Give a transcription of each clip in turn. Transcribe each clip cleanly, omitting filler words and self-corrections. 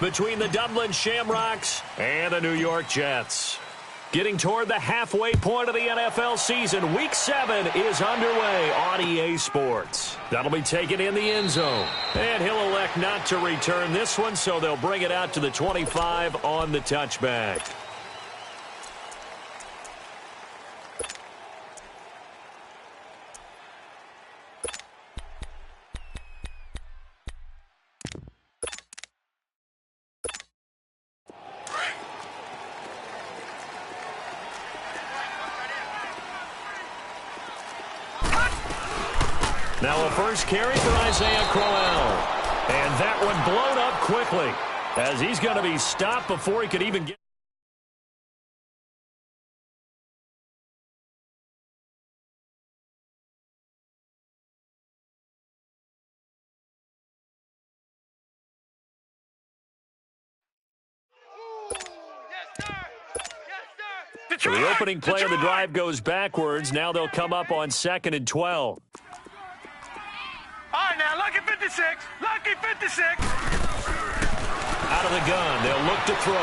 between the Dublin Shamrocks and the New York Jets. Getting toward the halfway point of the NFL season, Week 7 is underway on EA Sports. That'll be taken in the end zone. And he'll elect not to return this one, so they'll bring it out to the 25 on the touchback. Now a first carry for Isaiah Crowell. And that one blown up quickly as he's going to be stopped before he could even get. So the opening play of the drive goes backwards. Now they'll come up on 2nd and 12. All right, now, lucky 56. Lucky 56. Out of the gun, they'll look to throw.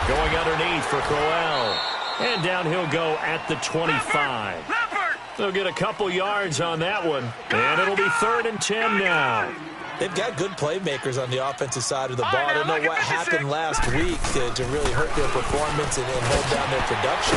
Going underneath for Crowell. And down he'll go at the 25. They'll get a couple yards on that one. And it'll be 3rd and 10 now. They've got good playmakers on the offensive side of the ball. I don't know what happened last week to really hurt their performance and hold down their production.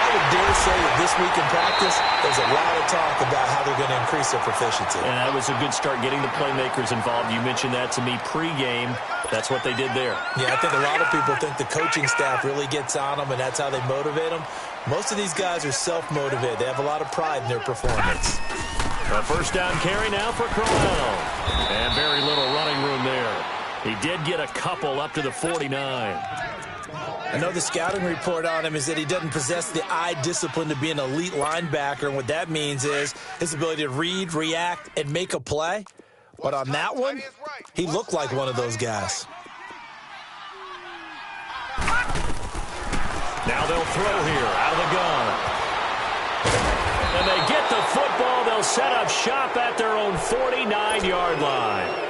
I would dare say that this week in practice, there's a lot of talk about how they're going to increase their proficiency. And that was a good start getting the playmakers involved. You mentioned that to me pregame. That's what they did there. Yeah, I think a lot of people think the coaching staff really gets on them, and that's how they motivate them. Most of these guys are self-motivated. They have a lot of pride in their performance. A first down carry now for Crowell. And very little running room there. He did get a couple up to the 49. I know the scouting report on him is that he doesn't possess the eye discipline to be an elite linebacker, and what that means is his ability to read, react, and make a play. But on that one, he looked like one of those guys. Now they'll throw here out of the gun. And they get the football. They'll set up shop at their own 49-yard line.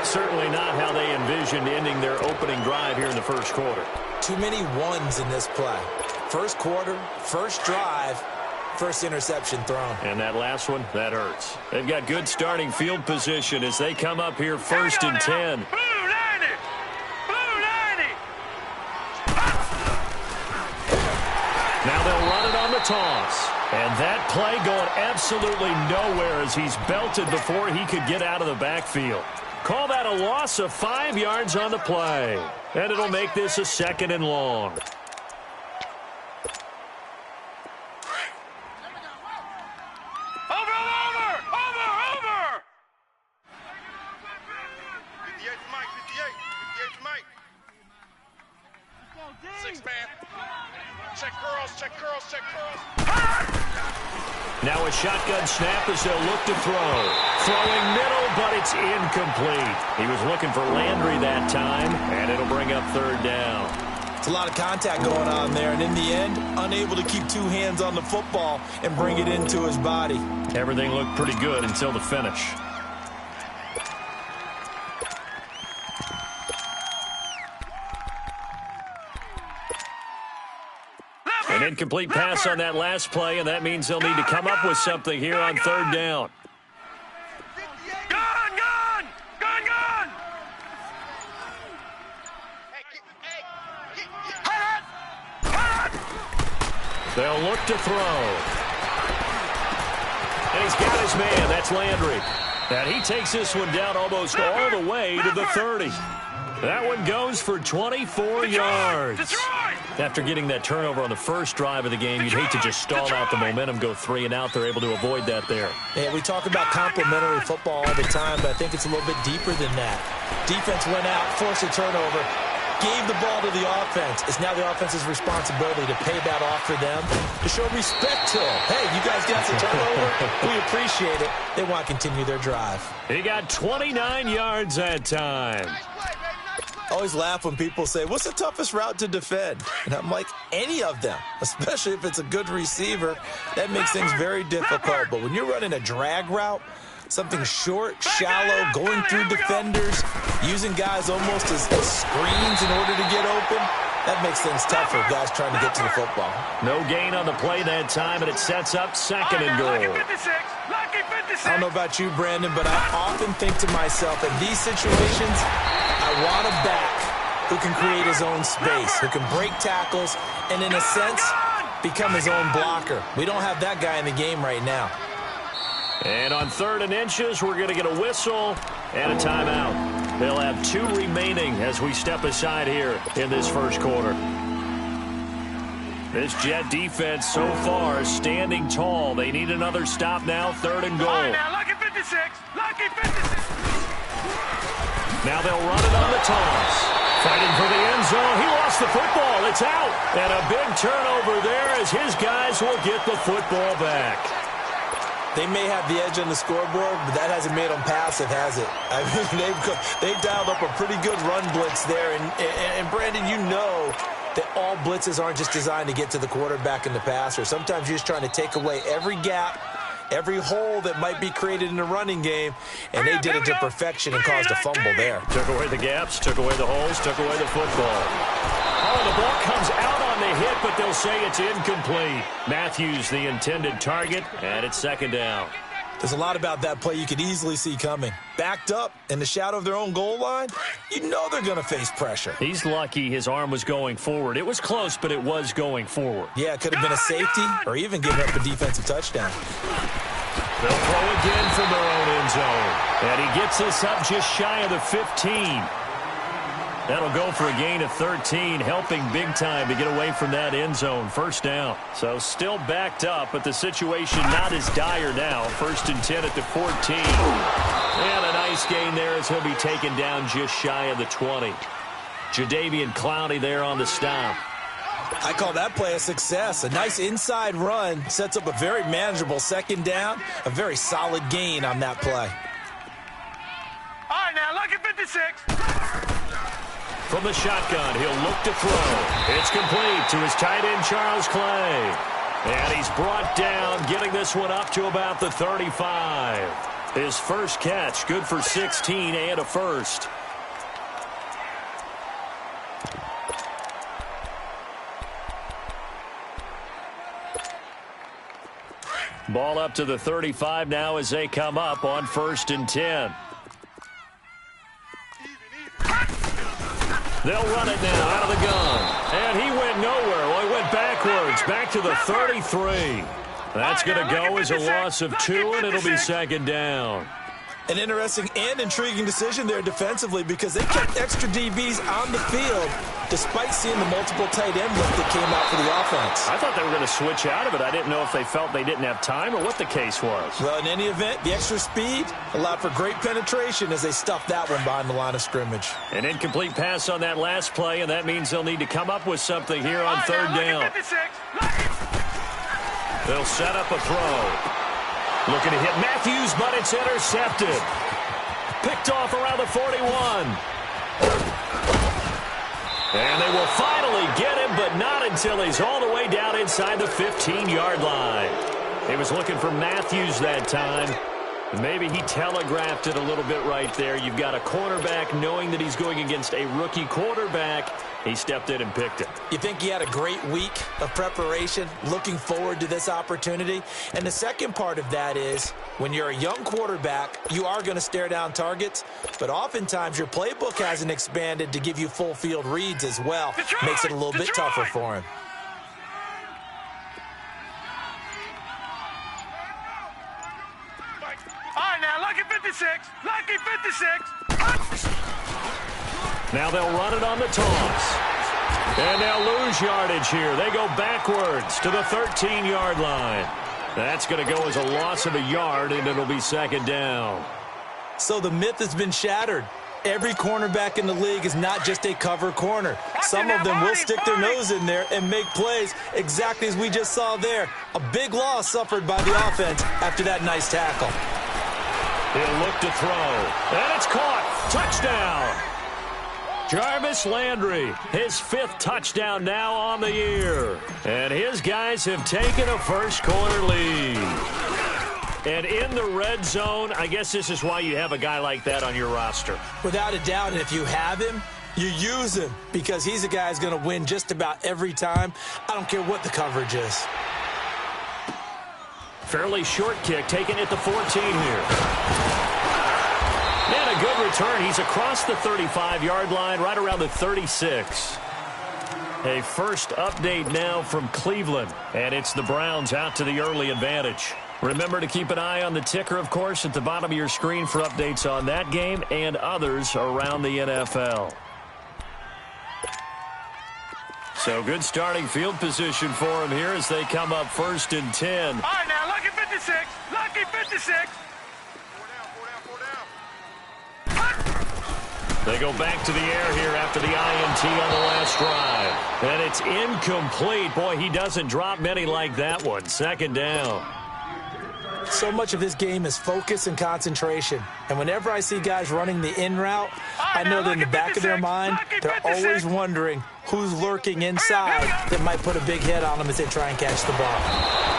Certainly not how they envisioned ending their opening drive here in the first quarter. Too many ones in this play. First quarter, first drive, first interception thrown. And that last one, that hurts. They've got good starting field position as they come up here 1st and 10. Now they'll run it on the toss. And that play going absolutely nowhere as he's belted before he could get out of the backfield. Call that a loss of 5 yards on the play. And it'll make this a 2nd and long. Over! 58 for Mike, 58 for Mike. 6-man. Check curls. Now a shotgun snap as they'll look to throw. Throwing middle, but it's incomplete. He was looking for Landry that time, and it'll bring up 3rd down. It's a lot of contact going on there, and in the end, unable to keep 2 hands on the football and bring it into his body. Everything looked pretty good until the finish. An incomplete pass on that last play, and that means they'll need to come up with something here on 3rd down. Gun! They'll look to throw. And he's got his man. That's Landry. And he takes this one down almost all the way to the 30. That one goes for 24 yards. After getting that turnover on the first drive of the game, you'd hate to just stall out the momentum, go 3 and out. They're able to avoid that there. Yeah, we talk about complementary football all the time, but I think it's a little bit deeper than that. Defense went out, forced a turnover, gave the ball to the offense. It's now the offense's responsibility to pay that off for them, to show respect to them. Hey, you guys got some turnover. We appreciate it. They want to continue their drive. He got 29 yards that time. I always laugh when people say, what's the toughest route to defend? And I'm like, any of them, especially if it's a good receiver. That makes things very difficult. But when you're running a drag route, Something short, shallow, going through defenders, using guys almost as screens in order to get open. That makes things tough for guys trying to get to the football. No gain on the play that time, and it sets up second and goal. I don't know about you, Brandon, but I often think to myself, in these situations, I want a back who can create his own space, who can break tackles, and in a sense, become his own blocker. We don't have that guy in the game right now. And on 3rd and inches, we're going to get a whistle and a timeout. They'll have 2 remaining as we step aside here in this first quarter. This Jet defense so far standing tall. They need another stop now, 3rd and goal. Now, lucky 56. Lucky 56. Now they'll run it on the toss. Fighting for the end zone. He lost the football. It's out. And a big turnover there as his guys will get the football back. They may have the edge on the scoreboard, but that hasn't made them passive, has it? I mean, they've dialed up a pretty good run blitz there. And Brandon, you know that all blitzes aren't just designed to get to the quarterback and the passer. Sometimes you're just trying to take away every gap, every hole that might be created in the running game, and they did it to perfection and caused a fumble there. Took away the gaps, took away the holes, took away the football. Oh, the ball comes out on the hit, but they'll say it's incomplete. Matthews, the intended target, and it's 2nd down. There's a lot about that play you could easily see coming. Backed up in the shadow of their own goal line, you know they're going to face pressure. He's lucky his arm was going forward. It was close, but it was going forward. Yeah, it could have been a safety or even giving up a defensive touchdown. They'll throw again from their own end zone. And he gets this up just shy of the 15. That'll go for a gain of 13, helping big time to get away from that end zone. 1st down. So still backed up, but the situation not as dire now. 1st and 10 at the 14. And a nice gain there as he'll be taken down just shy of the 20. Jadeveon Clowney there on the stop. I call that play a success. A nice inside run sets up a very manageable 2nd down. A very solid gain on that play. All right, now, lucky 56. From the shotgun, he'll look to throw. It's complete to his tight end, Charles Clay. And he's brought down, getting this one up to about the 35. His first catch, good for 16 and a first. Ball up to the 35 now as they come up on 1st and 10. They'll run it now out of the gun. And he went nowhere. Well, he went backwards, back to the 33. That's going to go as a loss of 2, and it'll be 2nd down. An interesting and intriguing decision there defensively because they kept extra DBs on the field despite seeing the multiple tight end look that came out for the offense. I thought they were going to switch out of it. I didn't know if they felt they didn't have time or what the case was. Well, in any event, the extra speed allowed for great penetration as they stuffed that one behind the line of scrimmage. An incomplete pass on that last play, and that means they'll need to come up with something here on 3rd down. They'll set up a throw. Looking to hit Matthews, but it's intercepted. Picked off around the 41. And they will finally get him, but not until he's all the way down inside the 15-yard line. He was looking for Matthews that time. Maybe he telegraphed it a little bit right there. You've got a cornerback knowing that he's going against a rookie quarterback. He stepped in and picked it. You think he had a great week of preparation, looking forward to this opportunity? And the second part of that is, when you're a young quarterback, you are going to stare down targets, but oftentimes your playbook hasn't expanded to give you full field reads as well. Makes it a little bit tougher for him. All right, now, lucky 56. Lucky 56. Now they'll run it on the toss. And they'll lose yardage here. They go backwards to the 13-yard line. That's going to go as a loss of a yard, and it'll be 2nd down. So the myth has been shattered. Every cornerback in the league is not just a cover corner. Some of them will stick their nose in there and make plays exactly as we just saw there. A big loss suffered by the offense after that nice tackle. He'll look to throw. And it's caught. Touchdown. Jarvis Landry, his 5th touchdown now on the year. And his guys have taken a first quarter lead. And in the red zone, I guess this is why you have a guy like that on your roster. Without a doubt, and if you have him, you use him because he's a guy who's going to win just about every time. I don't care what the coverage is. Fairly short kick taken at the 14 here. And a good return. He's across the 35-yard line, right around the 36. A first update now from Cleveland, and it's the Browns out to the early advantage. Remember to keep an eye on the ticker, of course, at the bottom of your screen for updates on that game and others around the NFL. So good starting field position for him here as they come up 1st and 10. All right, now, lucky 56. Lucky 56. They go back to the air here after the INT on the last drive. And it's incomplete. Boy, he doesn't drop many like that one. 2nd down. So much of this game is focus and concentration. And whenever I see guys running the in route, I know that in the back of their mind, they're always wondering who's lurking inside that might put a big hit on them as they try and catch the ball.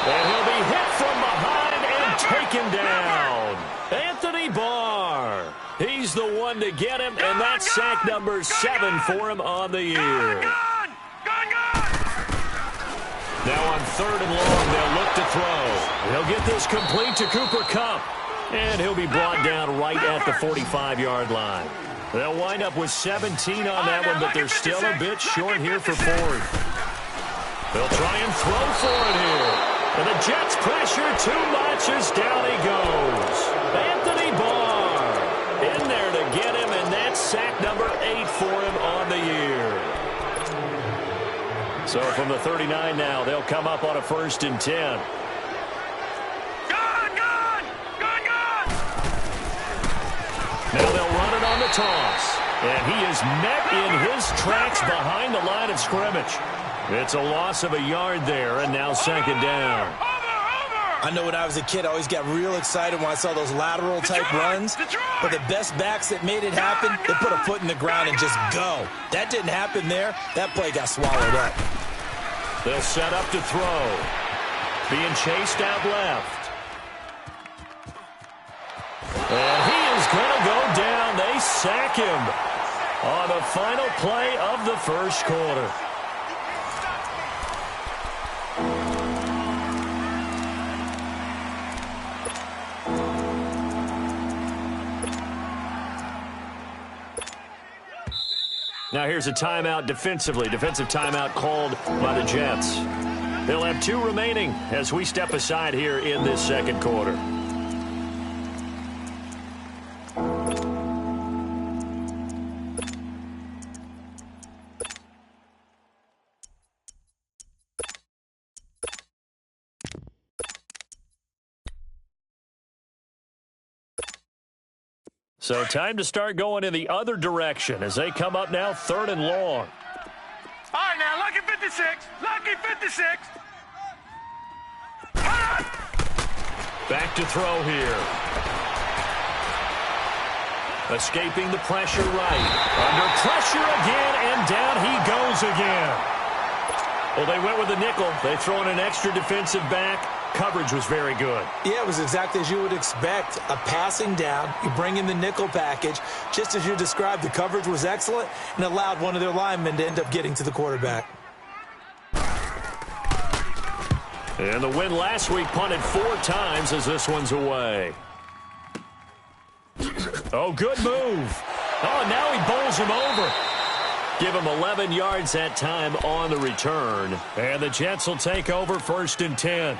And he'll be hit from behind and taken down. Anthony Barr. He's the one to get him, and that's sack number 7 for him on the year. Now on 3rd and long, they'll look to throw. He'll get this complete to Cooper Kupp, and he'll be brought down right at the 45-yard line. They'll wind up with 17 on that one, but they're still a bit short here for 4th. They'll try and throw for it here. And the Jets pressure too much as down he goes. Anthony Barr in there to get him, and that's sack number 8 for him on the year. So from the 39 now, they'll come up on a 1st and 10. Now they'll run it on the toss. And he is met in his tracks behind the line of scrimmage. It's a loss of a yard there, and now 2nd down. I know when I was a kid, I always got real excited when I saw those lateral-type runs. But the best backs that made it happen, they put a foot in the ground and just go. That didn't happen there. That play got swallowed up. They'll set up to throw. Being chased out left. And he is going to go down. They sack him on the final play of the 1st quarter. Now here's a timeout defensively. Defensive timeout called by the Jets. They'll have 2 remaining as we step aside here in this 2nd quarter. So time to start going in the other direction as they come up now 3rd and long. All right, now, lucky 56. Lucky 56. Back to throw here. Escaping the pressure right. Under pressure again, and down he goes again. Well, they went with a nickel. They throw in an extra defensive back. Coverage was very good. Yeah, it was exactly as you would expect. A passing down, you bring in the nickel package. Just as you described, the coverage was excellent and allowed one of their linemen to end up getting to the quarterback. And the win last week punted 4 times as this one's away. Oh, good move. Oh, now he bowls him over. Give him 11 yards that time on the return. And the Jets will take over 1st and 10.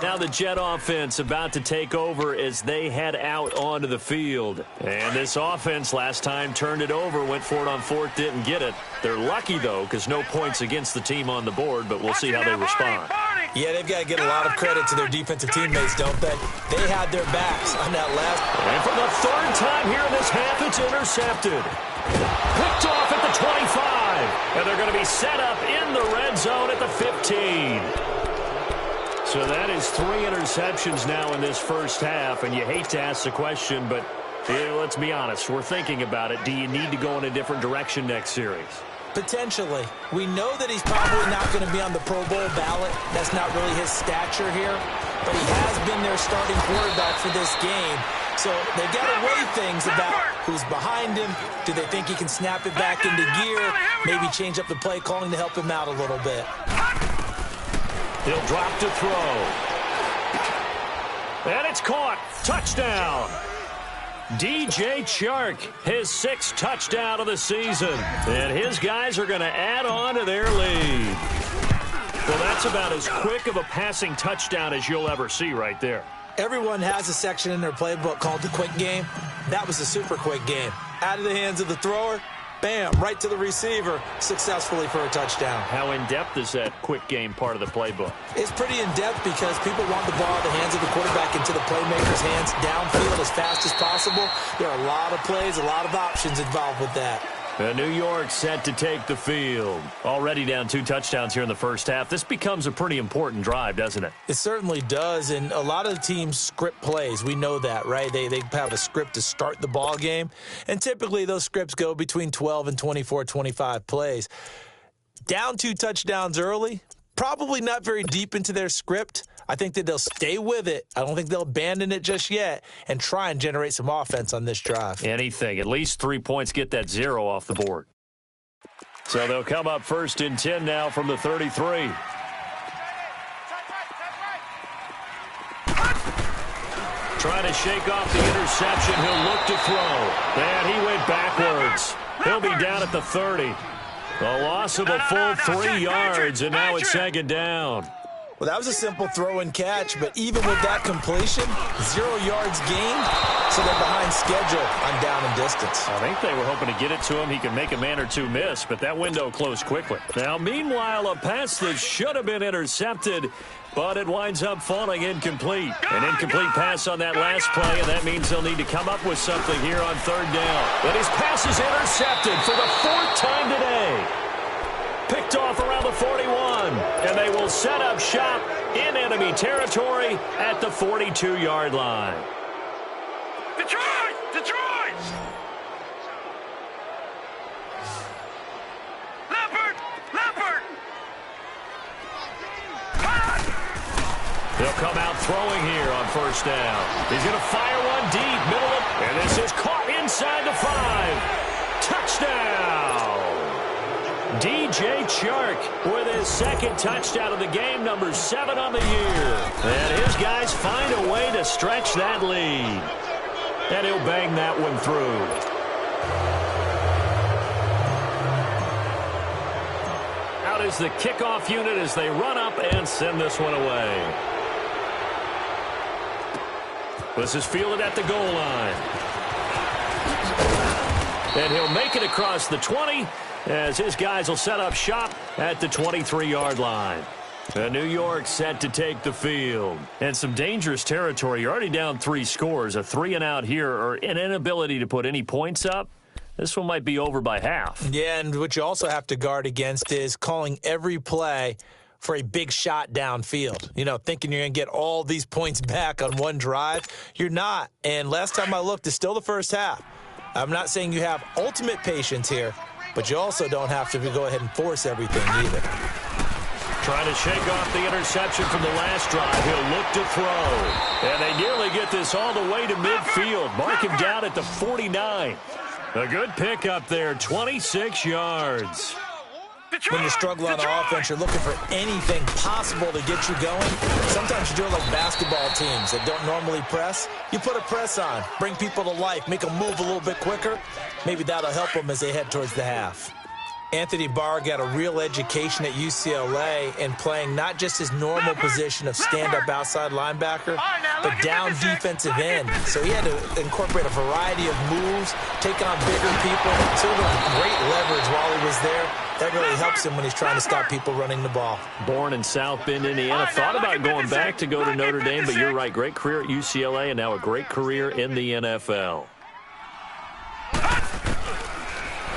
Now the Jet offense about to take over as they head out onto the field. And this offense last time turned it over, went for it on 4th, didn't get it. They're lucky, though, because no points against the team on the board, but we'll see how they respond. Yeah, they've got to get a lot of credit to their defensive teammates, don't they? They had their backs on that last. And for the 3rd time here in this half, it's intercepted. Picked off at the 25. And they're going to be set up in the red zone at the 15. So that is 3 interceptions now in this first half, and you hate to ask the question, but let's be honest. We're thinking about it. Do you need to go in a different direction next series? Potentially. We know that he's probably not going to be on the Pro Bowl ballot. That's not really his stature here. But he has been their starting quarterback for this game. So they've got to weigh things about who's behind him. Do they think he can snap it back into gear? Maybe change up the play calling to help him out a little bit. He'll drop to throw. And it's caught. Touchdown. DJ Chark, his 6th touchdown of the season. And his guys are going to add on to their lead. Well, that's about as quick of a passing touchdown as you'll ever see right there. Everyone has a section in their playbook called the quick game. That was a super quick game. Out of the hands of the thrower, bam, right to the receiver, successfully for a touchdown. How in-depth is that quick game part of the playbook? It's pretty in-depth because people want the ball out of the hands of the quarterback into the playmaker's hands downfield as fast as possible. There are a lot of plays, a lot of options involved with that. New York set to take the field. Already down 2 touchdowns here in the first half. This becomes a pretty important drive, doesn't it? It certainly does, and a lot of the teams script plays. We know that, right? They have a script to start the ball game, and typically those scripts go between 12 and 24, 25 plays. Down 2 touchdowns early, probably not very deep into their script. I think that they'll stay with it. I don't think they'll abandon it just yet and try and generate some offense on this drive. Anything. At least 3 points, get that 0 off the board. So they'll come up 1st and 10 now from the 33. Trying to shake off the interception. He'll look to throw. And he went backwards. He'll be down at the 30. A loss of a full 3 yards, and now it's 2nd down. Well, that was a simple throw and catch, but even with that completion, 0 yards gained, so they're behind schedule on down and distance. I think they were hoping to get it to him. He could make a man or two miss, but that window closed quickly. Now, meanwhile, a pass that should have been intercepted, but it winds up falling incomplete. An incomplete pass on that last play, and that means they'll need to come up with something here on 3rd down. But his pass is intercepted for the 4th time today. Picked off around the 41, and they will set up shop in enemy territory at the 42-yard line. Detroit! Detroit! Leopard! Leopard! He'll come out throwing here on 1st down. He's going to fire one deep, middle of, and this is caught inside the 5. Touchdown! DJ Chark with his 2nd touchdown of the game, number 7 on the year. And his guys find a way to stretch that lead. And he'll bang that one through. Out is the kickoff unit as they run up and send this one away. This is fielded at the goal line. And he'll make it across the 20 as his guys will set up shop at the 23-yard line. New York set to take the field. And some dangerous territory. You're already down 3 scores. A 3-and-out here, or an inability to put any points up. This one might be over by half. Yeah, and what you also have to guard against is calling every play for a big shot downfield. You know, thinking you're going to get all these points back on one drive. You're not. And last time I looked, it's still the first half. I'm not saying you have ultimate patience here, but you also don't have to go ahead and force everything either. Trying to shake off the interception from the last drive. He'll look to throw. And they nearly get this all the way to midfield. Mark him down at the 49. A good pick up there, 26 yards. When you struggle on offense, you're looking for anything possible to get you going. Sometimes you do it like basketball teams that don't normally press. You put a press on, bring people to life, make them move a little bit quicker. Maybe that'll help them as they head towards the half. Anthony Barr got a real education at UCLA and playing not just his normal position of stand-up outside linebacker, but down defensive end. So he had to incorporate a variety of moves, take on bigger people, so he got great leverage while he was there. That really helps him when he's trying to stop people running the ball. Born in South Bend, Indiana. Thought about going back to go to Notre Dame, but you're right. Great career at UCLA and now a great career in the NFL.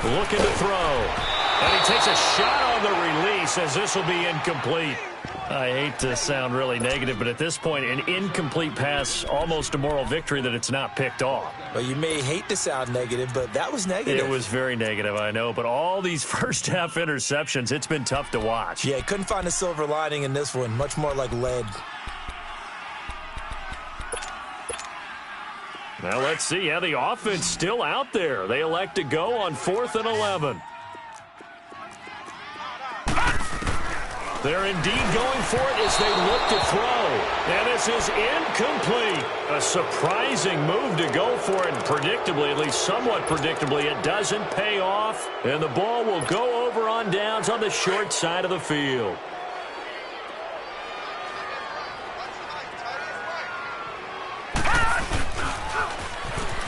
Looking to throw. And he takes a shot on the release as this will be incomplete. I hate to sound really negative, but at this point, an incomplete pass, almost a moral victory that it's not picked off. Well, you may hate to sound negative, but that was negative. It was very negative, I know, but all these first-half interceptions, it's been tough to watch. Yeah, couldn't find a silver lining in this one. Much more like lead. Now let's see. Yeah, the offense still out there. They elect to go on 4th and 11. They're indeed going for it as they look to throw. And this is incomplete. A surprising move to go for it. And predictably, at least somewhat predictably, it doesn't pay off. And the ball will go over on downs on the short side of the field.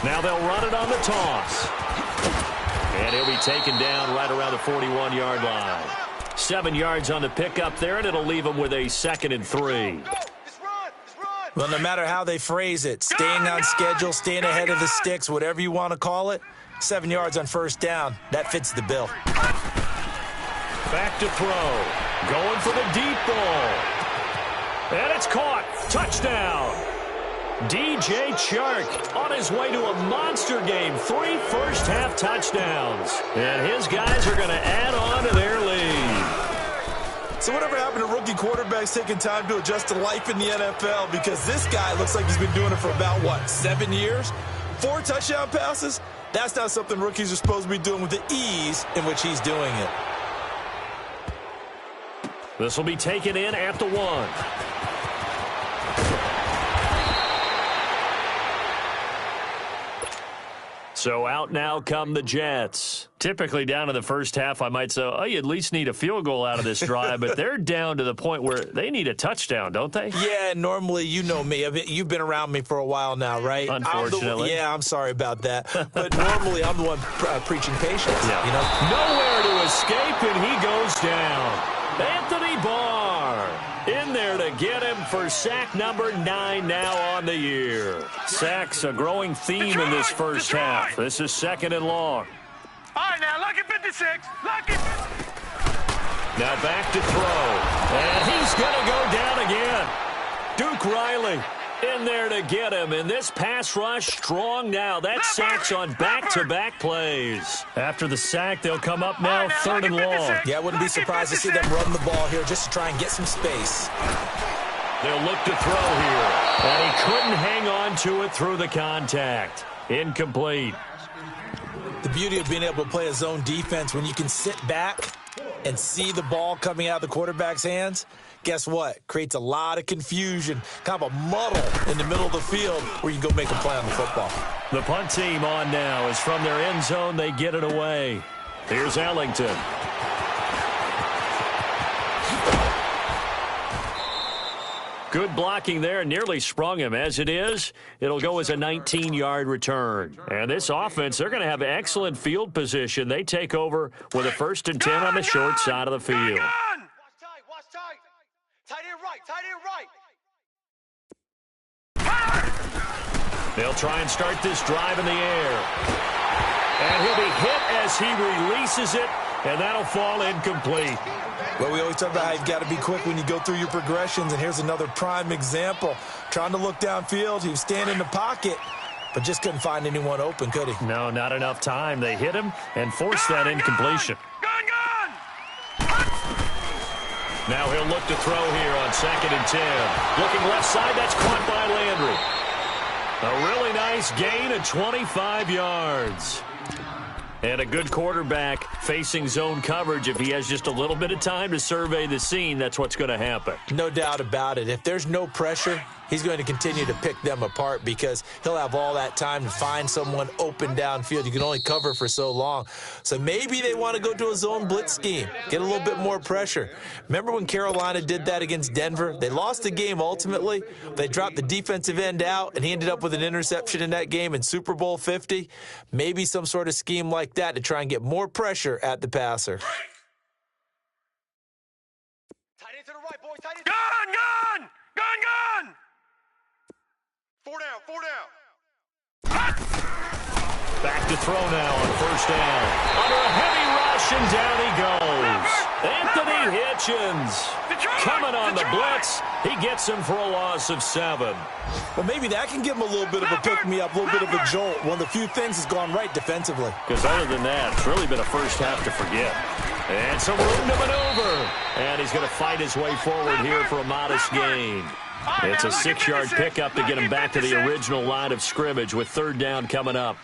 Now they'll run it on the toss. And he'll be taken down right around the 41-yard line. 7 yards on the pickup there, and it'll leave them with a 2nd and 3. Well, no matter how they phrase it, staying on schedule, staying ahead of the sticks, whatever you want to call it, 7 yards on first down, that fits the bill. Back to throw. Going for the deep ball. And it's caught. Touchdown. DJ Chark on his way to a monster game. 3 first-half touchdowns. And his guys are going to add on to their lead. So whatever happened to rookie quarterbacks taking time to adjust to life in the NFL? Because this guy looks like he's been doing it for about, 7 years? 4 touchdown passes? That's not something rookies are supposed to be doing with the ease in which he's doing it. This will be taken in at the 1. So out now come the Jets. Typically down in the first half, I might say, oh, you at least need a field goal out of this drive, but they're down to the point where they need a touchdown, don't they? Yeah, normally, you know me. You've been around me for a while now, right? Unfortunately. I'm sorry about that. But normally, I'm the one preaching patience. Yeah. You know? Nowhere to escape, and he goes down. Anthony Barr in there to get him for sack number 9 now on the year. Sacks a growing theme in this first half. This is 2nd and long. All right, now, lucky 56. Lucky 50. Now back to throw. And he's going to go down again. Duke Riley in there to get him. And this pass rush strong now. That's sacks on back-to-back plays. After the sack, they'll come up now 3rd and long. Yeah, I wouldn't be surprised to see them run the ball here just to try and get some space. They'll look to throw here. And he couldn't hang on to it through the contact. Incomplete. The beauty of being able to play a zone defense when you can sit back and see the ball coming out of the quarterback's hands, guess what? Creates a lot of confusion, kind of a muddle in the middle of the field where you can go make a play on the football. The punt team on now is from their end zone. They get it away. Here's Ellington. Good blocking there, nearly sprung him. As it is, it'll go as a 19-yard return. And this offense, they're going to have excellent field position. They take over with a 1st and 10 on the short side of the field. Watch tight. Tight end right. They'll try and start this drive in the air. And he'll be hit as he releases it, and that'll fall incomplete. Well, we always talk about how you've got to be quick when you go through your progressions, and here's another prime example. Trying to look downfield, he was standing in the pocket, but just couldn't find anyone open, could he? No, not enough time. They hit him and forced that incompletion. Gun! Now he'll look to throw here on 2nd and 10. Looking left side, that's caught by Landry. A really nice gain of 25 yards. And a good quarterback facing zone coverage. If he has just a little bit of time to survey the scene, that's what's going to happen. No doubt about it. If there's no pressure, he's going to continue to pick them apart because he'll have all that time to find someone open downfield. You can only cover for so long. So maybe they want to go to a zone blitz scheme, get a little bit more pressure. Remember when Carolina did that against Denver? They lost the game ultimately. They dropped the defensive end out, and he ended up with an interception in that game in Super Bowl 50. Maybe some sort of scheme like that to try and get more pressure at the passer. Tight end to the right, boy. Tight end. Gun! 4 down. Back to throw now on 1st down. Under a heavy rush, and down he goes. Anthony hits interceptions. Coming on the blitz, he gets him for a loss of 7. Well, maybe that can give him a little bit of a pick-me-up, a little bit of a jolt. One of the few things has gone right defensively. Because other than that, it's really been a first half to forget. And some room to maneuver. And he's going to fight his way forward here for a modest gain. It's a 6-yard pickup to get him back to the original line of scrimmage with 3rd down coming up.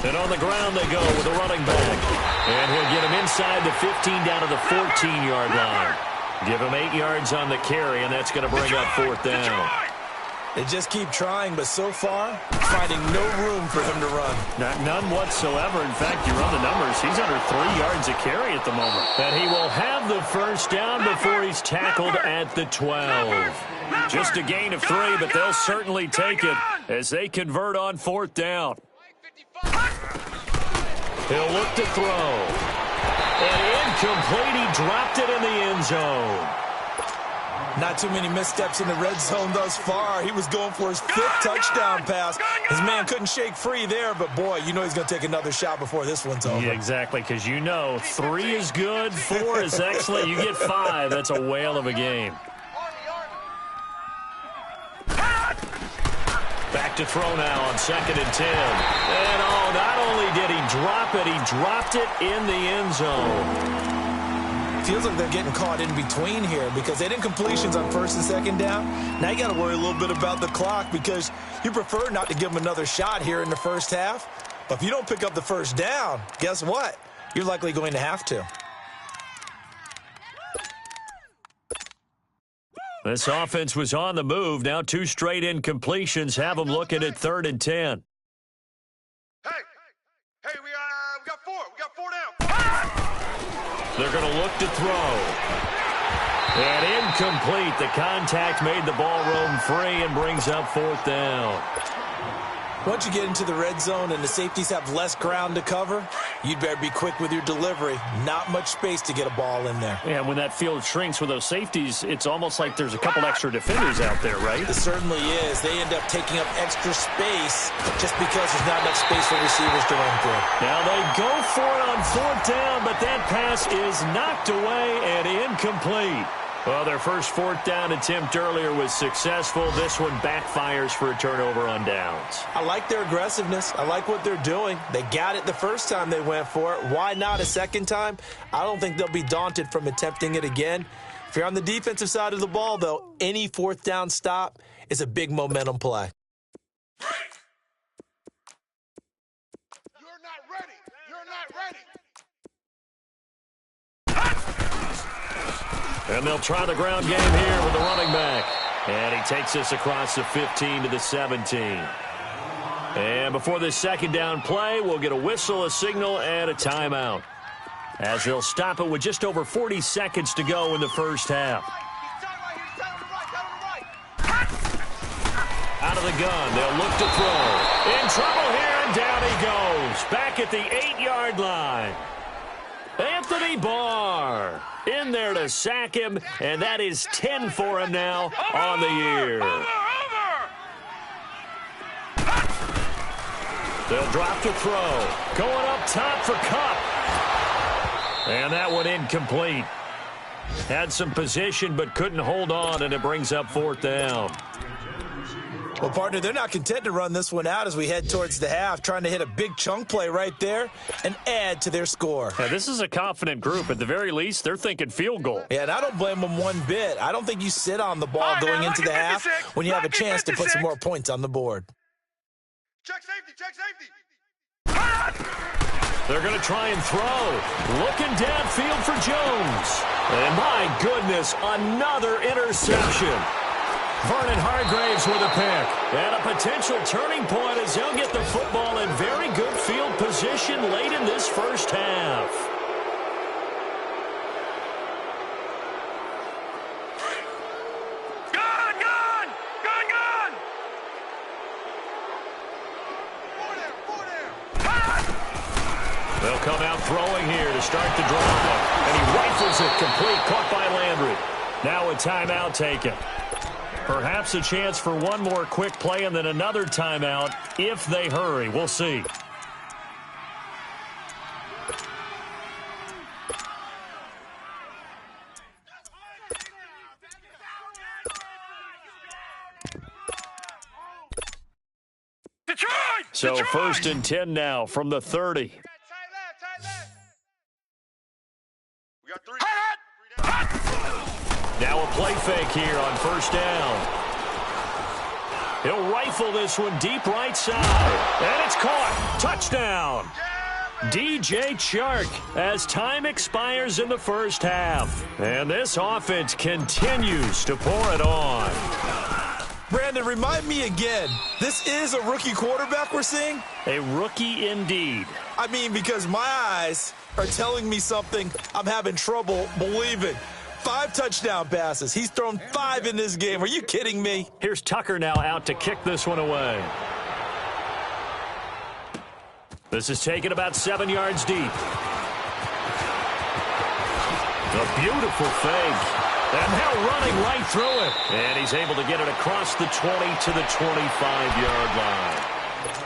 And on the ground they go with a running back. And he'll get him inside the 15 down to the 14-yard line. Give him 8 yards on the carry, and that's going to bring up 4th down. They just keep trying, but so far, finding no room for him to run. None whatsoever. In fact, you run the numbers. He's under 3 yards a carry at the moment. And he will have the first down before he's tackled at the 12. Just a gain of 3, but they'll certainly take it as they convert on 4th down. He'll look to throw. And incomplete. He dropped it in the end zone. Not too many missteps in the red zone thus far. He was going for his 5th touchdown pass. His man couldn't shake free there, but boy, you know he's going to take another shot before this one's over. Yeah, exactly, because you know 3 is good, 4 is excellent. You get 5, that's a whale of a game. Back to throw now on 2nd and 10. And not only did he drop it, he dropped it in the end zone. Feels like they're getting caught in between here because they didn't completions on 1st and 2nd down. Now you got to worry a little bit about the clock because you prefer not to give them another shot here in the first half. But if you don't pick up the 1st down, guess what? You're likely going to have to. This offense was on the move. Now 2 straight incompletions have them looking at 3rd and 10. Hey, we got 4. We got 4 down. They're going to look to throw. And incomplete. The contact made the ball roam free and brings up 4th down. Once you get into the red zone and the safeties have less ground to cover, you'd better be quick with your delivery. Not much space to get a ball in there. Yeah, when that field shrinks with those safeties, it's almost like there's a couple extra defenders out there, right? It certainly is. They end up taking up extra space just because there's not enough space for receivers to run through. Now they go for it on 4th down, but that pass is knocked away and incomplete. Well, their first 4th down attempt earlier was successful. This one backfires for a turnover on downs. I like their aggressiveness. I like what they're doing. They got it the first time they went for it. Why not a second time? I don't think they'll be daunted from attempting it again. If you're on the defensive side of the ball, though, any 4th down stop is a big momentum play. You're not ready. You're not ready. And they'll try the ground game here with the running back. And he takes us across the 15 to the 17. And before this 2nd down play, we'll get a whistle, a signal, and a timeout, as they'll stop it with just over 40 seconds to go in the first half. Out of the gun, they'll look to throw. In trouble here, and down he goes. Back at the 8-yard line. Anthony Barr in there to sack him, and that is 10 for him now on the year. They'll drop to throw. Going up top for Cup. And that one incomplete. Had some position but couldn't hold on, and it brings up 4th down. Well, partner, they're not content to run this one out as we head towards the half, trying to hit a big chunk play right there and add to their score. Yeah, this is a confident group. At the very least, they're thinking field goal. Yeah, and I don't blame them one bit. I don't think you sit on the ball going into the half when you have a chance to put some more points on the board. Check safety. Check safety. They're going to try and throw. Looking downfield for Jones. And my goodness, another interception. Vernon Hargraves with a pick. And a potential turning point as they'll get the football in very good field position late in this first half. Gun! They'll come out throwing here to start the drive. And he rifles it complete, caught by Landry. Now a timeout taken. Perhaps a chance for one more quick play and then another timeout if they hurry. We'll see. So first and 10 now from the 30. Tight left. We got three. Now a play fake here on first down. He'll rifle this one deep right side. And it's caught. Touchdown. DJ Chark as time expires in the first half. And this offense continues to pour it on. Brandon, remind me again, this is a rookie quarterback we're seeing? A rookie indeed. I mean, because my eyes are telling me something I'm having trouble believing. 5 touchdown passes. He's thrown 5 in this game. Are you kidding me? Here's Tucker now out to kick this one away. This is taken about 7 yards deep. A beautiful fake. And now running right through it. And he's able to get it across the 20 to the 25-yard line.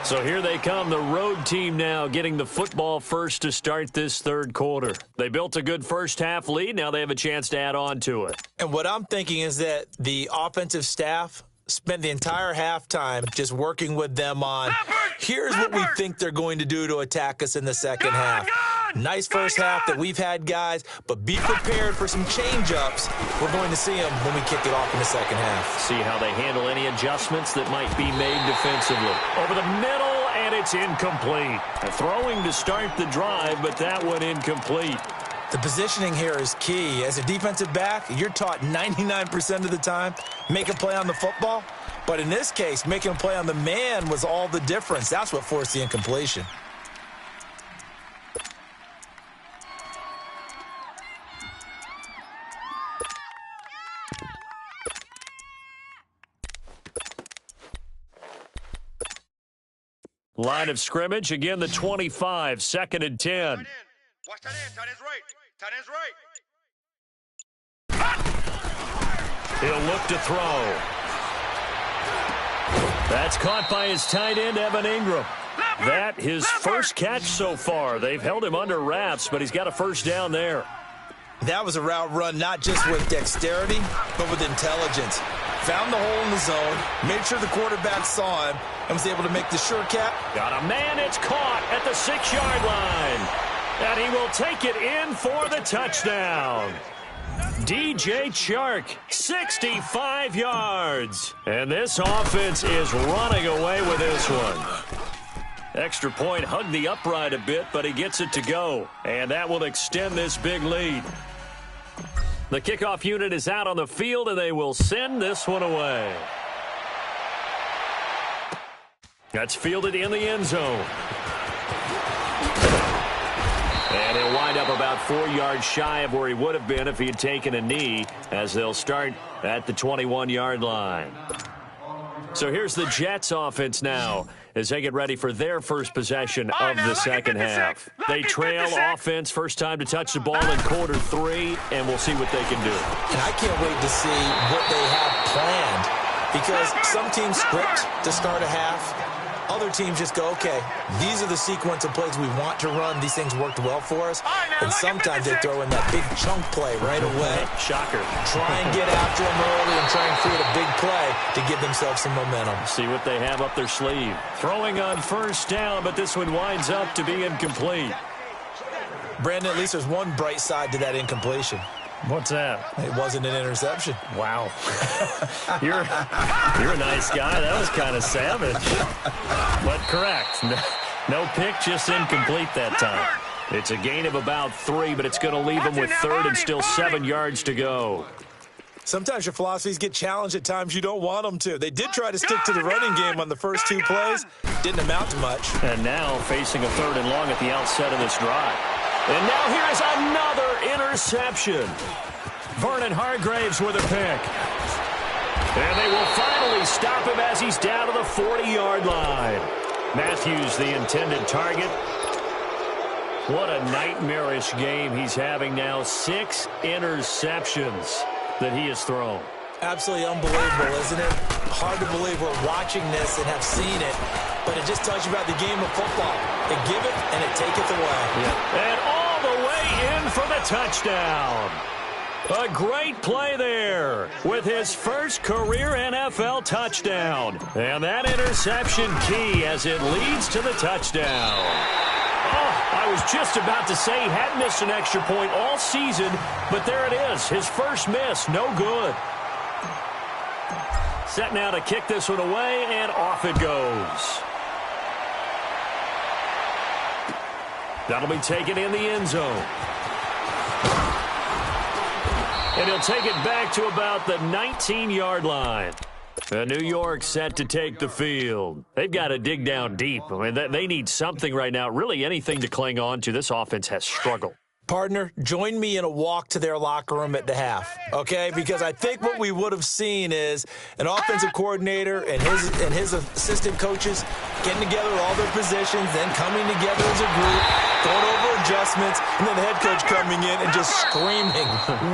So here they come, the road team now getting the football first to start this third quarter. They built a good first half lead. Now they have a chance to add on to it. And what I'm thinking is that the offensive staff spent the entire halftime just working with them on, here's what we think they're going to do to attack us in the second half. Nice first half that we've had, guys, but be prepared for some change-ups. We're going to see them when we kick it off in the second half. See how they handle any adjustments that might be made defensively. Over the middle, and it's incomplete. Throwing to start the drive, but that one incomplete. The positioning here is key. As a defensive back, you're taught 99% of the time, make a play on the football. But in this case, making a play on the man was all the difference. That's what forced the incompletion. Line of scrimmage, again the 25, 2nd and 10. Watch that end. Tight end's right. Tight end's right. He'll look to throw. That's caught by his tight end, Evan Ingram. That his first catch so far. They've held him under wraps, but he's got a first down there. That was a route run not just with dexterity, but with intelligence. Found the hole in the zone, made sure the quarterback saw him, and was able to make the sure catch. Got a man, it's caught at the 6-yard line. And he will take it in for the touchdown. DJ Chark, 65 yards. And this offense is running away with this one. Extra point, hugged the upright a bit, but he gets it to go. And that will extend this big lead. The kickoff unit is out on the field, and they will send this one away. That's fielded in the end zone. And he'll wind up about 4 yards shy of where he would have been if he had taken a knee, as they'll start at the 21-yard line. So here's the Jets offense now as they get ready for their first possession of the second half. They trail offense, first time to touch the ball in quarter 3, and we'll see what they can do. And I can't wait to see what they have planned, because some teams script to start a half. Other teams just go, okay, these are the sequence of plays we want to run. These things worked well for us. And sometimes they throw in that big chunk play right away. Shocker. Try and get after them early and try and create a big play to give themselves some momentum. See what they have up their sleeve. Throwing on first down, but this one winds up to be incomplete. Brandon, at least there's one bright side to that incompletion. What's that? It wasn't an interception. Wow. You're a nice guy. That was kind of savage. But correct. No pick, just incomplete that time. It's a gain of about 3, but it's going to leave them with 3rd and still 7 yards to go. Sometimes your philosophies get challenged at times you don't want them to. They did try to stick to the running game on the first 2 plays. Didn't amount to much. And now facing a 3rd and long at the outset of this drive. And now here's another interception. Vernon Hargraves with a pick. And they will finally stop him as he's down to the 40-yard line. Matthews, the intended target. What a nightmarish game he's having now. 6 interceptions that he has thrown. Absolutely unbelievable, isn't it? Hard to believe we're watching this and have seen it, but it just tells you about the game of football. It give it and it taketh away. Yeah. And all the way in for the touchdown. A great play there with his first career NFL touchdown. And that interception key as it leads to the touchdown. Oh, I was just about to say he hadn't missed an extra point all season, but there it is, his first miss, no good. Set now to kick this one away, and off it goes. That'll be taken in the end zone. And he'll take it back to about the 19-yard line. New York set to take the field. They've got to dig down deep. I mean, they need something right now, really anything to cling on to. This offense has struggled. Partner, join me in a walk to their locker room at the half, okay? Because I think what we would have seen is an offensive coordinator and his assistant coaches getting together all their positions, then coming together as a group, going over adjustments, and then the head coach coming in and just screaming,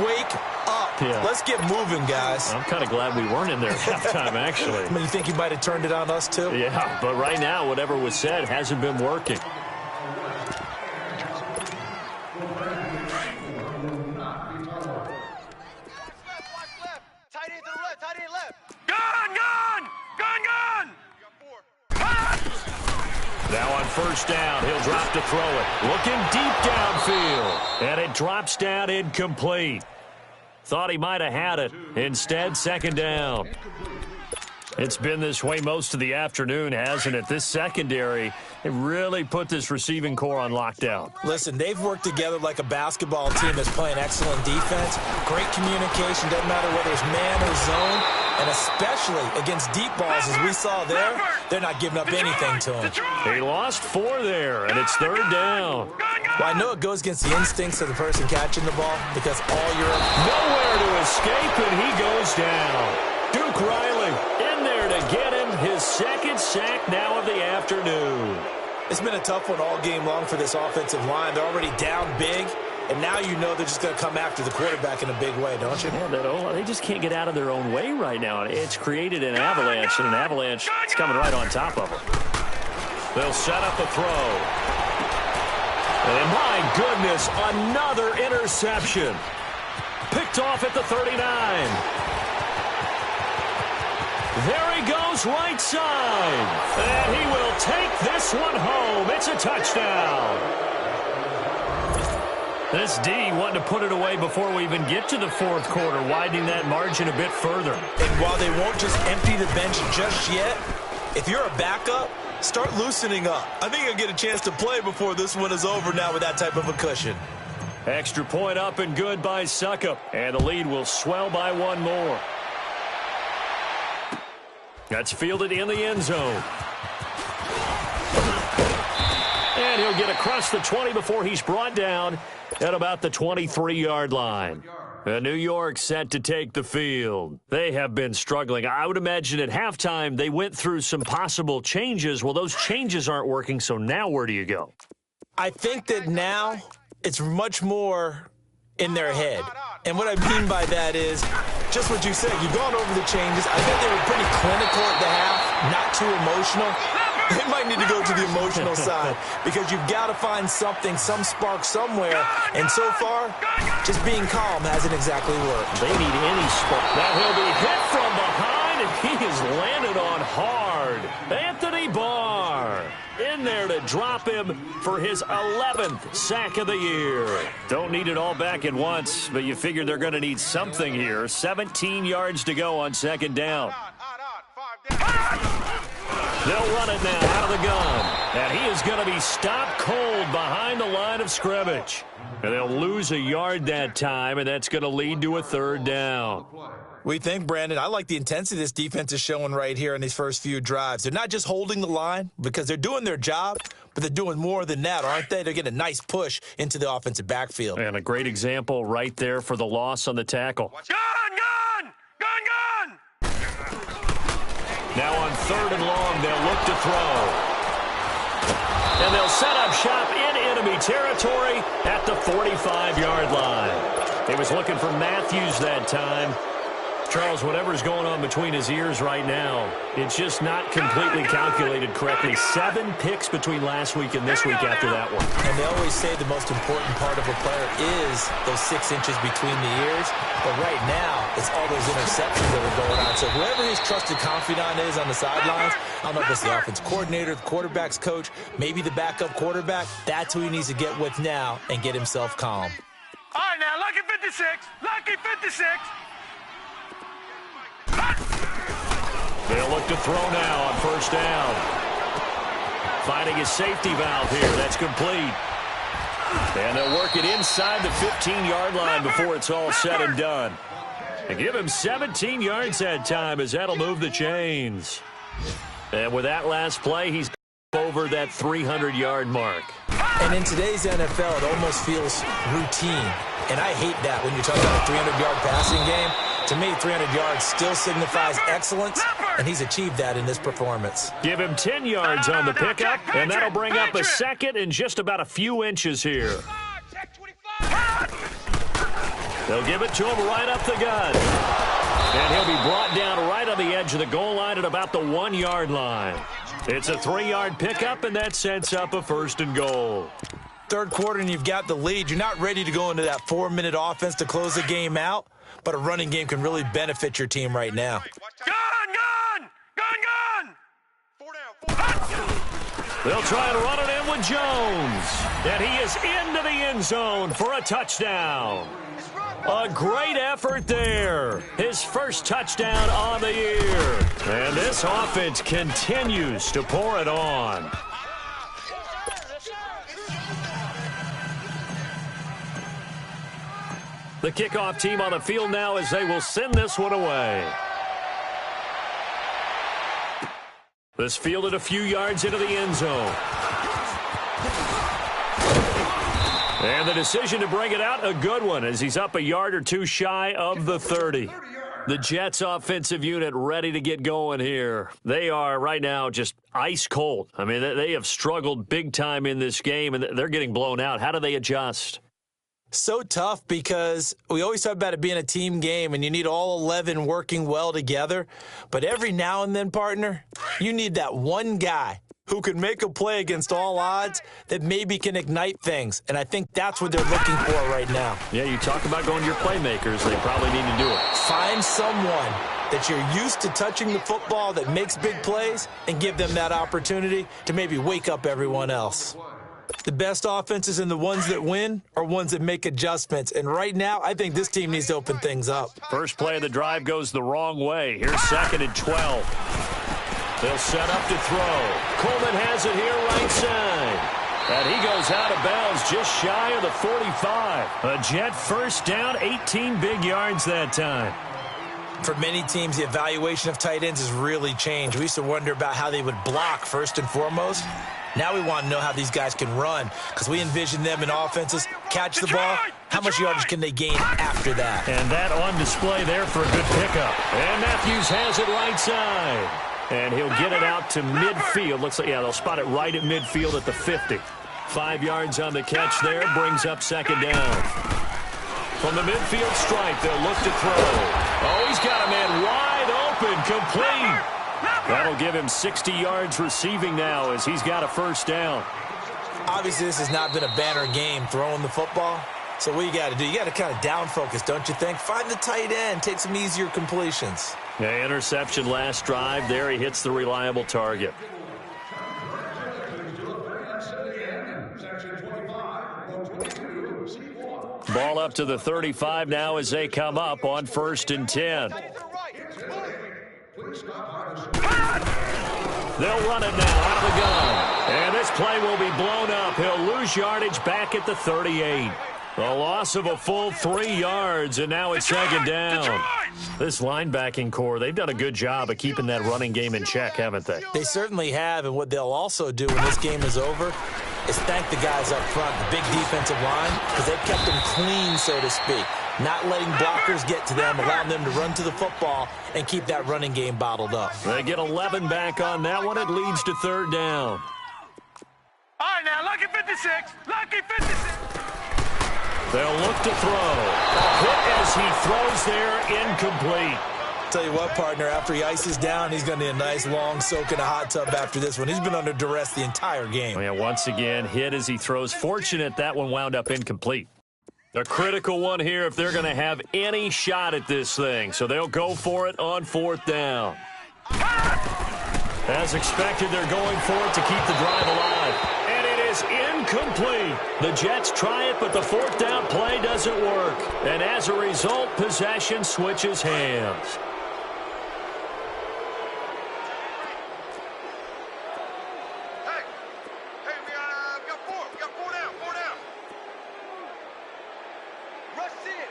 "Wake up. Yeah. Let's get moving, guys." I'm kind of glad we weren't in there at halftime, actually. I mean, you think he might have turned it on us, too? Yeah, but right now, whatever was said hasn't been working. Now on first down, he'll drop to throw it. Looking deep downfield. And it drops down incomplete. Thought he might have had it. Instead, second down. It's been this way most of the afternoon, hasn't it? This secondary, it really put this receiving core on lockdown. Listen, they've worked together like a basketball team that's playing excellent defense. Great communication, doesn't matter whether it's man or zone. And especially against deep balls, as we saw there, they're not giving up anything to him. He lost 4 there, and it's third down. Well, I know it goes against the instincts of the person catching the ball because all you're... Nowhere to escape, and he goes down. Duke Riley in there to get him his second sack now of the afternoon. It's been a tough one all game long for this offensive line. They're already down big. And now you know they're just going to come after the quarterback in a big way, don't you? Yeah, they just can't get out of their own way right now. It's created an avalanche, and an avalanche is coming right on top of them. They'll set up a throw. And my goodness, another interception. Picked off at the 39. There he goes right side. And he will take this one home. It's a touchdown. This D wanting to put it away before we even get to the fourth quarter, widening that margin a bit further. And while they won't just empty the bench just yet, if you're a backup, start loosening up. I think you'll get a chance to play before this one is over now with that type of a cushion. Extra point up and good by Suckup. And the lead will swell by one more. That's fielded in the end zone. And he'll get across the 20 before he's brought down at about the 23-yard line. New York set to take the field. They have been struggling. I would imagine at halftime they went through some possible changes. Well, those changes aren't working, so now where do you go? I think that now it's much more in their head. And what I mean by that is just what you said. You've gone over the changes. I think they were pretty clinical at the half, not too emotional. They might need to go to the emotional side because you've got to find something, some spark somewhere. And so far, just being calm hasn't exactly worked. They need any spark. Now he'll be hit from behind, and he has landed on hard. Anthony Barr in there to drop him for his 11th sack of the year. Don't need it all back at once, but you figure they're going to need something here. 17 yards to go on second down. They'll run it now out of the gun. And he is going to be stopped cold behind the line of scrimmage. And they'll lose a yard that time, and that's going to lead to a third down. We think, Brandon, I like the intensity this defense is showing right here in these first few drives. They're not just holding the line because they're doing their job, but they're doing more than that, aren't they? They're getting a nice push into the offensive backfield. And a great example right there for the loss on the tackle. Gun! Now on third and long, they'll look to throw. And they'll set up shop in enemy territory at the 45-yard line. He was looking for Matthews that time. Charles, whatever's going on between his ears right now, it's just not completely calculated correctly. 7 picks between last week and this week after that one. And they always say the most important part of a player is those 6 inches between the ears. But right now, it's all those interceptions that are going on. So whoever his trusted confidant is on the sidelines, I don't know if it's the offense coordinator, the quarterback's coach, maybe the backup quarterback, that's who he needs to get with now and get himself calm. All right, now, lucky 56. Lucky 56. They'll look to throw now on first down. Finding his safety valve here. That's complete. And they'll work it inside the 15-yard line before it's all said and done. And give him 17 yards that time as that'll move the chains. And with that last play, he's over that 300-yard mark. And in today's NFL, it almost feels routine. And I hate that when you're talking about a 300-yard passing game. To me, 300 yards still signifies excellence, and he's achieved that in this performance. Give him 10 yards on the pickup, and that'll bring up a second and just about a few inches here. They'll give it to him right up the gut. And he'll be brought down right on the edge of the goal line at about the 1-yard line. It's a 3-yard pickup, and that sets up a 1st and goal. Third quarter, and you've got the lead. You're not ready to go into that 4-minute offense to close the game out, but a running game can really benefit your team right now. Gun, gun! Gun, gun! 4 down. They'll try and run it in with Jones. And he is into the end zone for a touchdown. A great effort there. His first touchdown on the year. And this offense continues to pour it on. The kickoff team on the field now as they will send this one away. This fielded a few yards into the end zone. And the decision to bring it out, a good one, as he's up a yard or two shy of the 30. The Jets offensive unit ready to get going here. They are right now just ice cold. I mean, they have struggled big time in this game, and they're getting blown out. How do they adjust? So tough because we always talk about it being a team game and you need all 11 working well together. But every now and then, partner, you need that one guy who can make a play against all odds that maybe can ignite things. And I think that's what they're looking for right now. Yeah, you talk about going to your playmakers. They probably need to do it. Find someone that you're used to touching the football that makes big plays and give them that opportunity to maybe wake up everyone else. The best offenses and the ones that win are ones that make adjustments. And right now, I think this team needs to open things up. First play of the drive goes the wrong way. Here's 2nd and 12. They'll set up to throw. Coleman has it here right side. And he goes out of bounds just shy of the 45. A Jet first down, 18 big yards that time. For many teams, the evaluation of tight ends has really changed. We used to wonder about how they would block first and foremost. Now we want to know how these guys can run because we envision them in offenses, catch the ball. How much yardage can they gain after that? And that on display there for a good pickup. And Matthews has it right side. And he'll get it out to midfield. Looks like, yeah, they'll spot it right at midfield at the 50. 5 yards on the catch there, brings up 2nd down. From the midfield stripe, they'll look to throw. Oh, he's got a man wide open, complete. That'll give him 60 yards receiving now as he's got a first down. Obviously, this has not been a banner game throwing the football. So what you got to do, you got to kind of down focus, don't you think? Find the tight end, take some easier completions. Yeah, interception last drive. There he hits the reliable target. Ball up to the 35 now as they come up on 1st and 10. They'll run it now out of the gun. And this play will be blown up. He'll lose yardage back at the 38. A loss of a full 3 yards, and now it's 2nd down. This linebacking core, they've done a good job of keeping that running game in check, haven't they? They certainly have, and what they'll also do when this game is over is thank the guys up front, the big defensive line, because they've kept them clean, so to speak. Not letting blockers get to them, allowing them to run to the football and keep that running game bottled up. They get 11 back on that one. It leads to 3rd down. All right, now, lucky 56. Lucky 56. They'll look to throw. A hit as he throws there, incomplete. Tell you what, partner, after he ices down, he's going to need a nice long soak in a hot tub after this one. He's been under duress the entire game. Yeah, once again, hit as he throws. Fortunate that one wound up incomplete. A critical one here if they're going to have any shot at this thing. So they'll go for it on 4th down. As expected, they're going for it to keep the drive alive. And it is incomplete. The Jets try it, but the 4th down play doesn't work. And as a result, possession switches hands. Hey, we got 4. We got 4 down. 4 down. Rush it.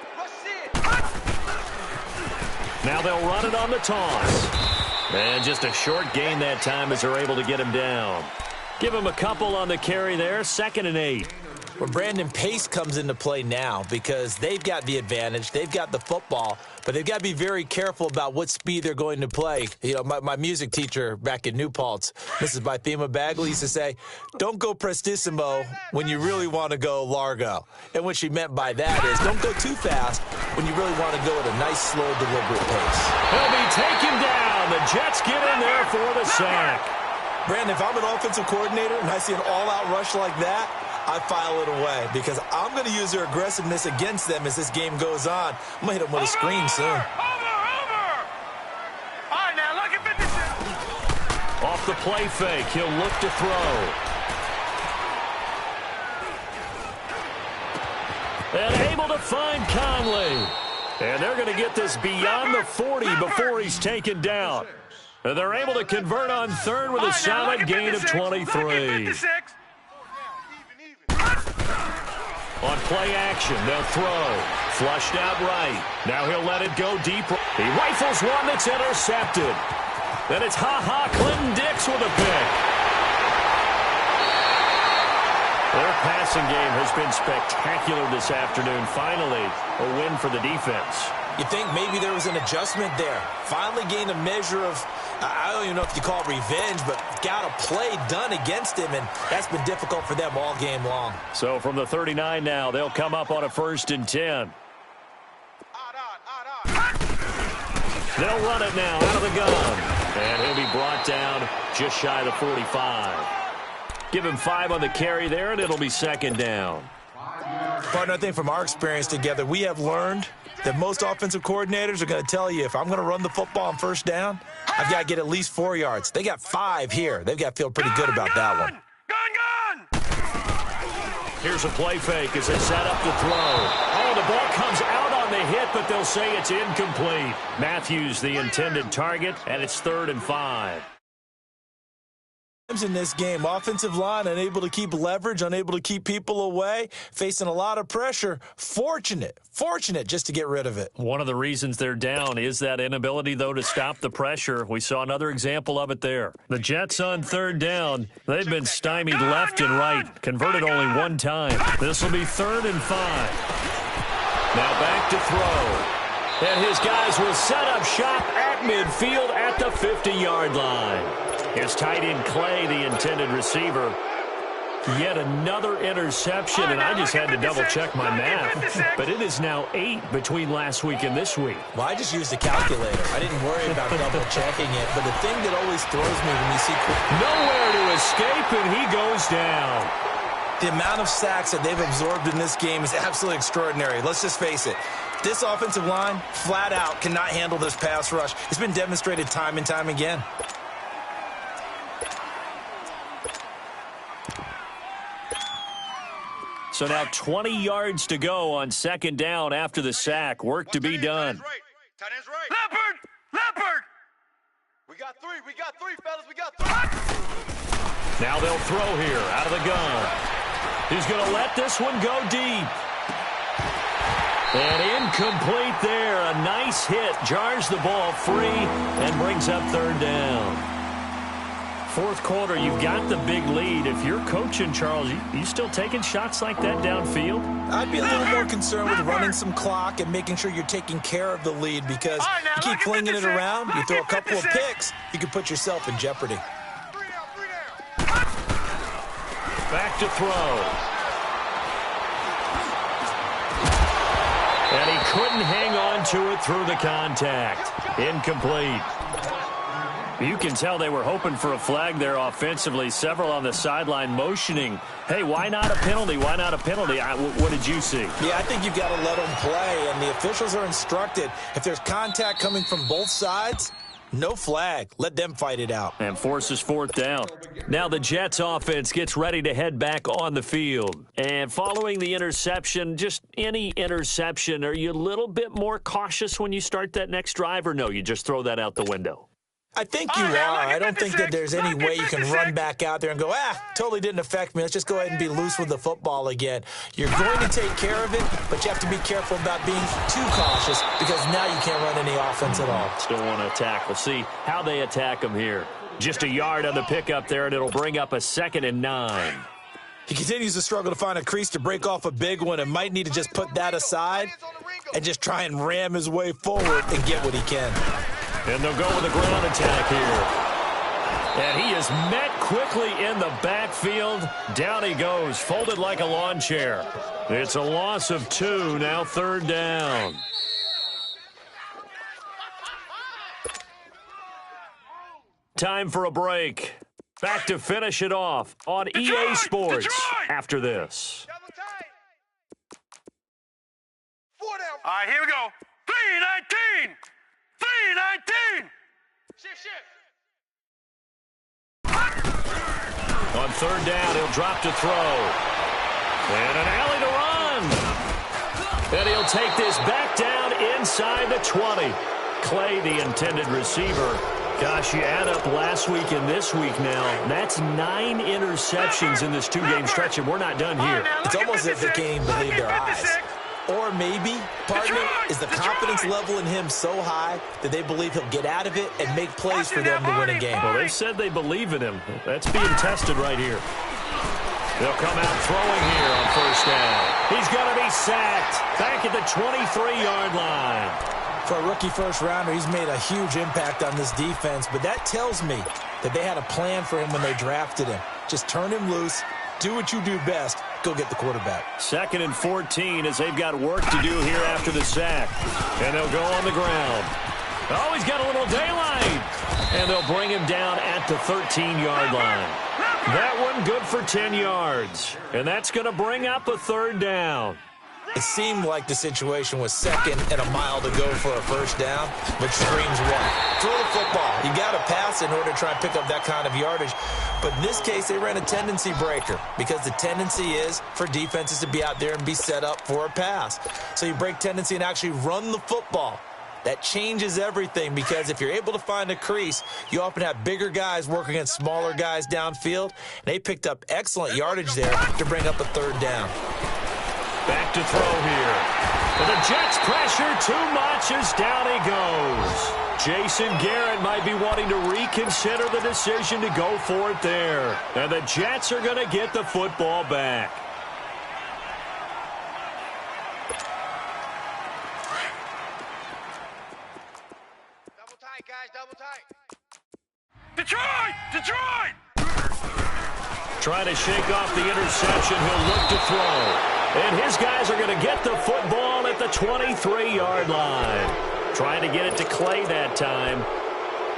Now they'll run it on the toss. And just a short gain that time as they're able to get him down. Give him a couple on the carry there, 2nd and 8. Well, Brandon, pace comes into play now because they've got the advantage. They've got the football, but they've got to be very careful about what speed they're going to play. You know, my music teacher back in New Paltz, Mrs. Bythema Bagley, used to say, don't go prestissimo when you really want to go largo. And what she meant by that is don't go too fast when you really want to go at a nice, slow, deliberate pace. He'll be taken down. The Jets get in there for the sack. Brandon, if I'm an offensive coordinator and I see an all-out rush like that, I file it away because I'm going to use their aggressiveness against them as this game goes on. I'm going to hit them with a screen soon. Over! All right, now, look at 56. Off the play fake, he'll look to throw. And able to find Conley. And they're going to get this beyond the 40 before he's taken down. And they're able to convert on 3rd with a solid gain of 23. On play action, they'll throw. Flushed out right. Now he'll let it go deep. He rifles one that's intercepted. Then it's Clinton Dix with a pick. Their passing game has been spectacular this afternoon. Finally, a win for the defense. You think maybe there was an adjustment there. Finally gained a measure of, I don't even know if you call it revenge, but got a play done against him, and that's been difficult for them all game long. So from the 39 now, they'll come up on a 1st and 10. They'll run it now out of the gun. And he'll be brought down just shy of the 45. Give him 5 on the carry there, and it'll be 2nd down. Partner, I think from our experience together, we have learned that most offensive coordinators are going to tell you if I'm going to run the football on 1st down, I've got to get at least 4 yards. They got 5 here. They've got to feel pretty good about that one. Gone! Here's a play fake as they set up the throw. Oh, the ball comes out on the hit, but they'll say it's incomplete. Matthews, the intended target, and it's 3rd and 5. In this game, offensive line unable to keep leverage, unable to keep people away, facing a lot of pressure. Fortunate just to get rid of it. One of the reasons they're down is that inability, though, to stop the pressure. We saw another example of it there. The Jets on 3rd down, they've been stymied left and right, converted only 1 time. This will be 3rd and 5. Now back to throw. And his guys will set up shop at midfield at the 50-yard line. Here's tight end Clay, the intended receiver. Yet another interception, and I just had to double-check my math. But it is now 8 between last week and this week. Well, I just used a calculator. I didn't worry about double-checking it. But the thing that always throws me when you see... Nowhere to escape, and he goes down. The amount of sacks that they've absorbed in this game is absolutely extraordinary. Let's just face it. This offensive line, flat out, cannot handle this pass rush. It's been demonstrated time and time again. So now 20 yards to go on 2nd down after the sack. Work to be done. Tight end's right. Leopard! We got 3, fellas. We got 3. Now they'll throw here out of the gun. He's going to let this one go deep. And incomplete there. A nice hit. Jars the ball free and brings up 3rd down. 4th quarter, you've got the big lead. If you're coaching, Charles, you still taking shots like that downfield? I'd be a little more concerned with running some clock and making sure you're taking care of the lead because you keep flinging it around, you throw a couple of picks, you can put yourself in jeopardy. 3 down. Back to throw. And he couldn't hang on to it through the contact. Incomplete. You can tell they were hoping for a flag there offensively. Several on the sideline motioning, hey, why not a penalty? Why not a penalty? What did you see? Yeah, I think you've got to let them play, and the officials are instructed. If there's contact coming from both sides, no flag. Let them fight it out. And forces fourth down. Now the Jets offense gets ready to head back on the field. And following the interception, just any interception, are you a little bit more cautious when you start that next drive, or no, you just throw that out the window? I think you are. I don't think that there's any way you can run back out there and go, totally didn't affect me. Let's just go ahead and be loose with the football again. You're going to take care of it, but you have to be careful about being too cautious because now you can't run any offense at all. Still want to attack. We'll see how they attack them here. Just a yard on the pickup there, and it'll bring up a 2nd and 9. He continues to struggle to find a crease to break off a big one and might need to just put that aside and just try and ram his way forward and get what he can. And they'll go with a ground attack here. And he is met quickly in the backfield. Down he goes, folded like a lawn chair. It's a loss of 2, now 3rd down. Time for a break. Back to finish it off on EA Sports after this. All right, here we go. 3-19. 3-19. Shift. On 3rd down, he'll drop to throw. And an alley to run. And he'll take this back down inside the 20. Clay, the intended receiver. Gosh, you add up last week and this week now. That's 9 interceptions in this 2-game stretch, and we're not done here. It's almost as if they can't even believe their eyes. Or maybe, partner, is the confidence level in him so high that they believe he'll get out of it and make plays for them to win a game. Well, they said they believe in him. That's being tested right here. They'll come out throwing here on 1st down. He's going to be sacked back at the 23-yard line. For a rookie first-rounder, he's made a huge impact on this defense, but that tells me that they had a plan for him when they drafted him. Just turn him loose, do what you do best, go get the quarterback. 2nd and 14 as they've got work to do here after the sack. And they'll go on the ground. Oh, he's got a little daylight. And they'll bring him down at the 13-yard line. That one good for 10 yards. And that's going to bring up a 3rd down. It seemed like the situation was 2nd and a mile to go for a 1st down, but screams one. Throw the football. You got to pass in order to try and pick up that kind of yardage. But in this case, they ran a tendency breaker because the tendency is for defenses to be out there and be set up for a pass. So you break tendency and actually run the football. That changes everything because if you're able to find a crease, you often have bigger guys working against smaller guys downfield. And they picked up excellent yardage there to bring up a 3rd down. Back to throw here. But the Jets pressure too much as down he goes. Jason Garrett might be wanting to reconsider the decision to go for it there. And the Jets are going to get the football back. Double tight, guys, double tight. Detroit! Trying to shake off the interception. He'll look to throw. And his guys are going to get the football at the 23-yard line. Trying to get it to Clay that time.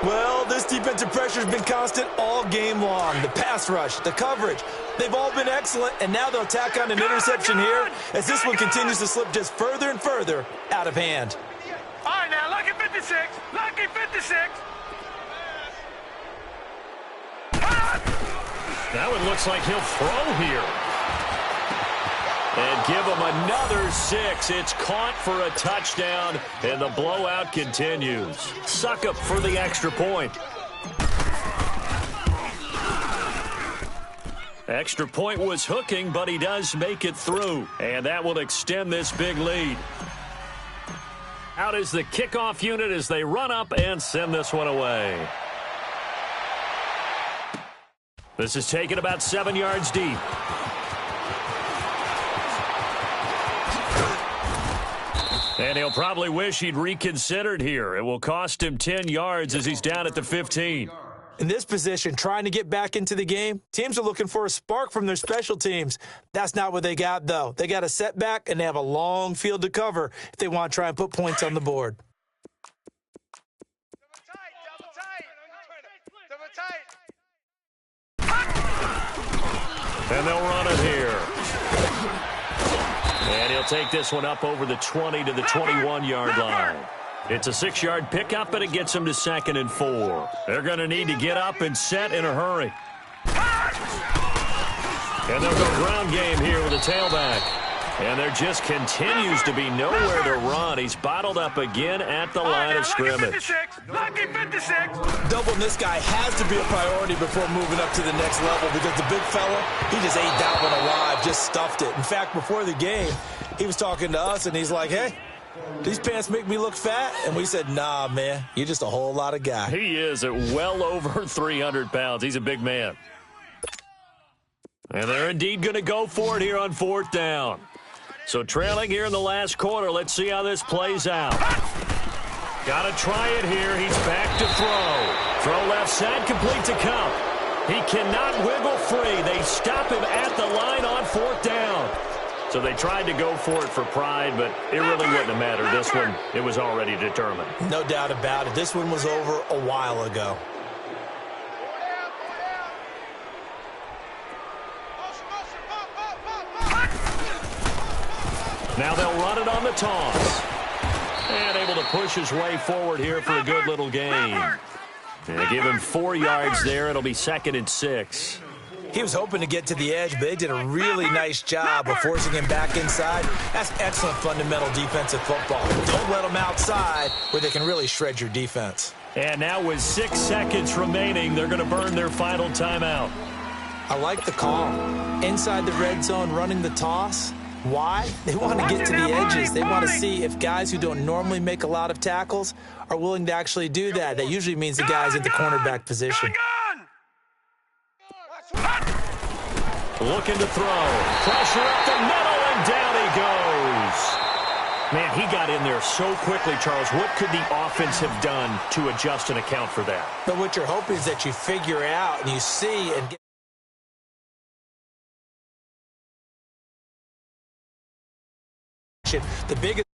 Well, this defensive pressure has been constant all game long. The pass rush, the coverage, they've all been excellent, and now they'll tack on an interception here as this one continues to slip just further and further out of hand. All right, now, lucky 56. Lucky 56. That one looks like he'll throw here. And give him another 6. It's caught for a touchdown, and the blowout continues. Suck up for the extra point. Extra point was hooking, but he does make it through. And that will extend this big lead. Out is the kickoff unit as they run up and send this one away. This is taken about 7 yards deep. And he'll probably wish he'd reconsidered here. It will cost him 10 yards as he's down at the 15. In this position, trying to get back into the game, teams are looking for a spark from their special teams. That's not what they got, though. They got a setback, and they have a long field to cover if they want to try and put points on the board. And they'll run it here. And he'll take this one up over the 20 to the 21-yard line. It's a 6-yard pickup, and it gets them to 2nd and 4. They're going to need to get up and set in a hurry. And they'll go ground game here with a tailback. And there just continues to be nowhere to run. He's bottled up again at the line of scrimmage. Lucky 56. Doubling this guy has to be a priority before moving up to the next level because the big fella, he just ate that one alive, just stuffed it. In fact, before the game, he was talking to us, and he's like, hey, these pants make me look fat? And we said, nah, man, you're just a whole lot of guy. He is at well over 300 pounds. He's a big man. And they're indeed going to go for it here on 4th down. So trailing here in the last quarter. Let's see how this plays out. Got to try it here. He's back to throw. Throw left side, complete to Cup. He cannot wiggle free. They stop him at the line on 4th down. So they tried to go for it for pride, but it really wouldn't have mattered. This one, it was already determined. No doubt about it. This one was over a while ago. Now they'll run it on the toss. And able to push his way forward here for a good little gain. They give him 4 yards there. It'll be 2nd and 6. He was hoping to get to the edge, but they did a really nice job of forcing him back inside. That's excellent fundamental defensive football. Don't let them outside where they can really shred your defense. And now with 6 seconds remaining, they're going to burn their final timeout. I like the call. Inside the red zone, running the toss. Why? They want to get to the edges. They want to see if guys who don't normally make a lot of tackles are willing to actually do that. That usually means the guys at the cornerback position. Looking to throw. Pressure up the middle, and down he goes. Man, he got in there so quickly, Charles. What could the offense have done to adjust and account for that? But what you're hoping is that you figure out and you see and get the biggest